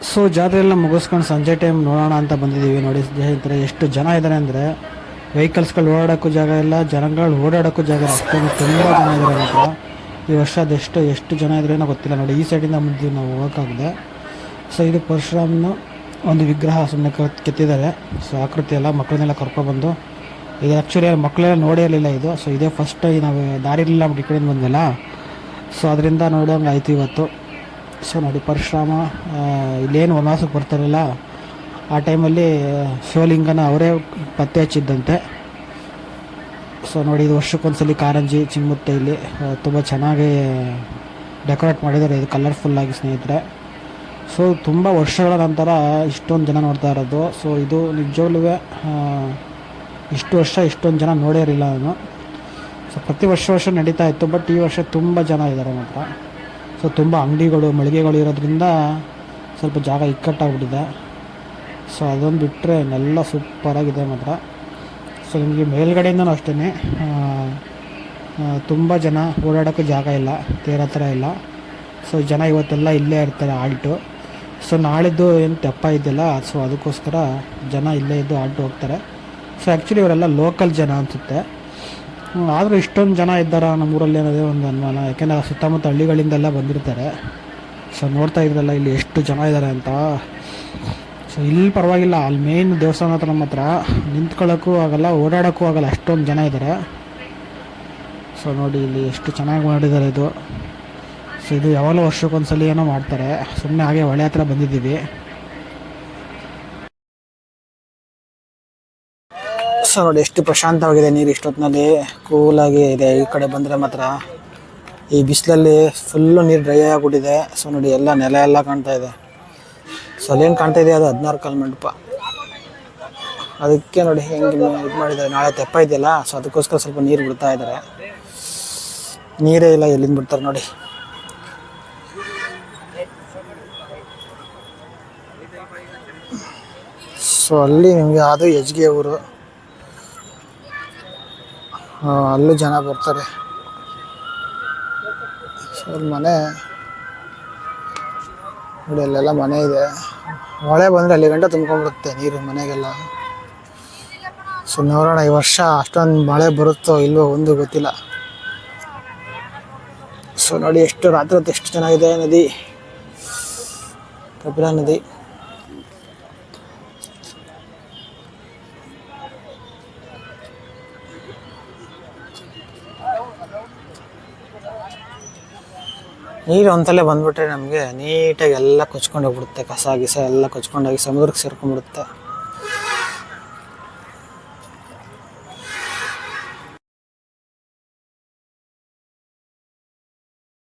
So ಜಾತ್ರೆ ಎಲ್ಲ ಮುಗಿಸ್ಕೊಂಡು ಸಂಜೆ ಟೈಮ್ ನೋಡೋಣ ಅಂತ ಬಂದಿದ್ದೀವಿ. ನೋಡಿ ಸ್ನೇಹಿತರೆ ಎಷ್ಟು ಜನ ಇದ್ದಾರೆ ಅಂದರೆ ವೆಹಿಕಲ್ಸ್ಗಳು ಓಡಾಡೋಕ್ಕೂ ಜಾಗ ಇಲ್ಲ, ಜನಗಳು ಓಡಾಡೋಕ್ಕೂ ಜಾಗ ಇಲ್ಲ. ಅಷ್ಟೊಂದು ತುಂಬ ಜನ ಇದ್ದಾರೆ ಮಾತ್ರ. ಈ ವರ್ಷ ಎಷ್ಟು ಜನ ಇದ್ರೇನೋ ಗೊತ್ತಿಲ್ಲ. ನೋಡಿ ಈ ಸೈಡಿಂದ ಮುಂದೆ ನಾವು ಹೋಗೋಕ್ಕಾಗಿದೆ. ಸೊ ಇದು ಪರಶುರಾಮನ ಒಂದು ವಿಗ್ರಹ ಸುಮ್ಮನೆ ಕೆತ್ತಿದ್ದಾರೆ. ಸೊ ಆಕೃತಿ ಎಲ್ಲ ಮಕ್ಕಳನ್ನೆಲ್ಲ ಕರ್ಕೊಬಂದು, ಇದು ಆ್ಯಕ್ಚುಲಿ ಮಕ್ಕಳೆಲ್ಲ ನೋಡೇ ಇರಲಿಲ್ಲ ಇದು. ಸೊ ಇದೇ ಫಸ್ಟ್ ನಾವು ದಾರಿ ಇರಲಿಲ್ಲ ಈ ಕಡೆಯಿಂದ ಬಂದಲ್ಲ. ಸೊ ಅದರಿಂದ ನೋಡೋಂಗೆ ಆಯಿತು ಇವತ್ತು. ಸೊ ನೋಡಿ ಪರಶುರಾಮ ಇಲ್ಲೇನು ವನವಾಸಕ್ಕೆ ಬರ್ತಾರಲ್ಲ ಆ ಟೈಮಲ್ಲಿ ಶಿವಲಿಂಗನ ಅವರೇ ಪತ್ತೆ ಹಚ್ಚಿದ್ದಂತೆ. ಸೊ ನೋಡಿ ಇದು ವರ್ಷಕ್ಕೊಂದ್ಸಲಿ ಕಾರಂಜಿ ಚಿಮ್ಮುತ್ತೆ. ಇಲ್ಲಿ ತುಂಬ ಚೆನ್ನಾಗಿ ಡೆಕೋರೇಟ್ ಮಾಡಿದ್ದಾರೆ, ಇದು ಕಲರ್ಫುಲ್ಲಾಗಿ ಸ್ನೇಹಿತರೆ. ಸೊ ತುಂಬ ವರ್ಷಗಳ ನಂತರ ಇಷ್ಟೊಂದು ಜನ ನೋಡ್ತಾ ಇರೋದು. ಸೊ ಇದು ನಿಜವಾಗ್ಲೂ ಇಷ್ಟು ವರ್ಷ ಇಷ್ಟೊಂದು ಜನ ನೋಡೇ ಇರಲಿಲ್ಲ ನಾನು. ಸೊ ಪ್ರತಿ ವರ್ಷ ನಡೀತಾ ಇತ್ತು, ಬಟ್ ಈ ವರ್ಷ ತುಂಬ ಜನ ಇದ್ದಾರೆ ಮಾತ್ರ. ಸೊ ತುಂಬ ಅಂಗಡಿಗಳು ಮಳಿಗೆಗಳು ಇರೋದ್ರಿಂದ ಸ್ವಲ್ಪ ಜಾಗ ಇಕ್ಕಟ್ಟಾಗ್ಬಿಟ್ಟಿದೆ. ಸೊ ಅದೊಂದು ಬಿಟ್ಟರೆ ಎಲ್ಲ ಸೂಪರಾಗಿದೆ ಮಾತ್ರ. ಸೊ ನಿಮಗೆ ಮೇಲ್ಗಡೆಯಿಂದನೂ ಅಷ್ಟೇ ತುಂಬ ಜನ ಓಡಾಡೋಕ್ಕೂ ಜಾಗ ಇಲ್ಲ, ತೇರ ಥರ ಇಲ್ಲ. ಸೊ ಜನ ಇವತ್ತೆಲ್ಲ ಇಲ್ಲೇ ಇರ್ತಾರೆ ಆಲ್ಟು. ಸೊ ನಾಳಿದ್ದು ಏನು ತೆಪ್ಪ ಇದೆಯಲ್ಲ, ಸೊ ಅದಕ್ಕೋಸ್ಕರ ಜನ ಇಲ್ಲೇ ಇದ್ದು ಆಲ್ಟು ಹೋಗ್ತಾರೆ. ಸೊ ಆ್ಯಕ್ಚುಲಿ ಇವರೆಲ್ಲ ಲೋಕಲ್ ಜನ ಅನಿಸುತ್ತೆ. ಆದರೂ ಇಷ್ಟೊಂದು ಜನ ಇದ್ದಾರೆ ನಮ್ಮೂರಲ್ಲಿ ಅನ್ನೋದೇ ಒಂದು ಅನುಮಾನ. ಯಾಕೆಂದರೆ ಸುತ್ತಮುತ್ತ ಹಳ್ಳಿಗಳಿಂದೆಲ್ಲ ಬಂದಿರ್ತಾರೆ. ಸೊ ನೋಡ್ತಾ ಇದ್ರಲ್ಲ ಇಲ್ಲಿ ಎಷ್ಟು ಜನ ಇದ್ದಾರೆ ಅಂತ. ಸೊ ಇಲ್ಲಿ ಪರವಾಗಿಲ್ಲ, ಅಲ್ಲಿ ಮೇನ್ ದೇವಸ್ಥಾನ ಹತ್ರ ನಮ್ಮ ಹತ್ರ ನಿಂತ್ಕೊಳ್ಳೋಕ್ಕೂ ಆಗಲ್ಲ, ಓಡಾಡೋಕ್ಕೂ ಆಗಲ್ಲ, ಅಷ್ಟೊಂದು ಜನ ಇದ್ದಾರೆ. ಸೊ ನೋಡಿ ಇಲ್ಲಿ ಎಷ್ಟು ಚೆನ್ನಾಗಿ ಮಾಡಿದ್ದಾರೆ ಇದು. ಸೊ ಇದು ಯಾವಾಗಲೂ ವರ್ಷಕ್ಕೊಂದ್ಸಲಿ ಏನೋ ಮಾಡ್ತಾರೆ. ಸುಮ್ಮನೆ ಹಾಗೆ ಹೊಳೆ ಹತ್ರ ಬಂದಿದ್ದೀವಿ. ಸೊ ನೋಡಿ ಎಷ್ಟು ಪ್ರಶಾಂತವಾಗಿದೆ ನೀರು, ಇಷ್ಟೊತ್ತಿನಲ್ಲಿ ಕೂಲಾಗಿ ಇದೆ. ಈ ಕಡೆ ಬಂದರೆ ಮಾತ್ರ ಈ ಬಿಸಿಲಲ್ಲಿ ಫುಲ್ಲು ನೀರು ಡ್ರೈ ಆಗಿಬಿಟ್ಟಿದೆ. ಸೊ ನೋಡಿ ಎಲ್ಲ ನೆಲ ಎಲ್ಲ ಕಾಣ್ತಾ ಇದೆ. ಸೊ ಅಲ್ಲೇನು ಕಾಣ್ತಾ ಇದೆ ಅದು 16 ಕಾಲು ಮಂಟಪ. ಅದಕ್ಕೆ ನೋಡಿ ಹೆಂಗೆ ಇದು ಮಾಡಿದ್ದಾರೆ. ನಾಳೆ ತೆಪ್ಪ ಇದೆಯಲ್ಲ, ಸೊ ಅದಕ್ಕೋಸ್ಕರ ಸ್ವಲ್ಪ ನೀರು ಬಿಡ್ತಾ ಇದ್ದಾರೆ. ನೀರೇ ಇಲ್ಲ, ಎಲ್ಲಿಂದ ಬಿಡ್ತಾರೆ ನೋಡಿ. ಸೊ ಅಲ್ಲಿ ನಿಮಗೆ ಅದು ಹೆಜ್ಗೆ ಊರು, ಅಲ್ಲೂ ಜನ ಬರ್ತಾರೆ. ಸೊ ಮನೆ ನೋಡಿ, ಅಲ್ಲೆಲ್ಲ ಮನೆ ಇದೆ. ಮಳೆ ಬಂದರೆ ಅಲ್ಲಿ ಗಂಟೆ ತುಂಬ್ಕೊಂಡ್ಬಿಡುತ್ತೆ ನೀರು ಮನೆಗೆಲ್ಲ. ಸೊ ನೋಡೋಣ ಈ ವರ್ಷ ಅಷ್ಟೊಂದು ಮಳೆ ಬರುತ್ತೋ ಇಲ್ವೋ ಒಂದು ಗೊತ್ತಿಲ್ಲ. ಸೊ ನೋಡಿ ಎಷ್ಟು ರಾತ್ರಿ ಹೊತ್ತು ಎಷ್ಟು ಚೆನ್ನಾಗಿದೆ ನದಿ, ಕಪಿಲಾ ನದಿ. ನೀರು ಒಂದ್ಸಲ ಬಂದ್ಬಿಟ್ರೆ ನಮಗೆ ನೀಟಾಗಿ ಎಲ್ಲ ಕೊಚ್ಕೊಂಡು ಹೋಗ್ಬಿಡುತ್ತೆ. ಕಸ ಗಿಸ ಎಲ್ಲ ಕೊಚ್ಕೊಂಡೋಗಿ ಸಮುದ್ರಕ್ಕೆ ಸೇರ್ಕೊಂಡ್ಬಿಡುತ್ತೆ.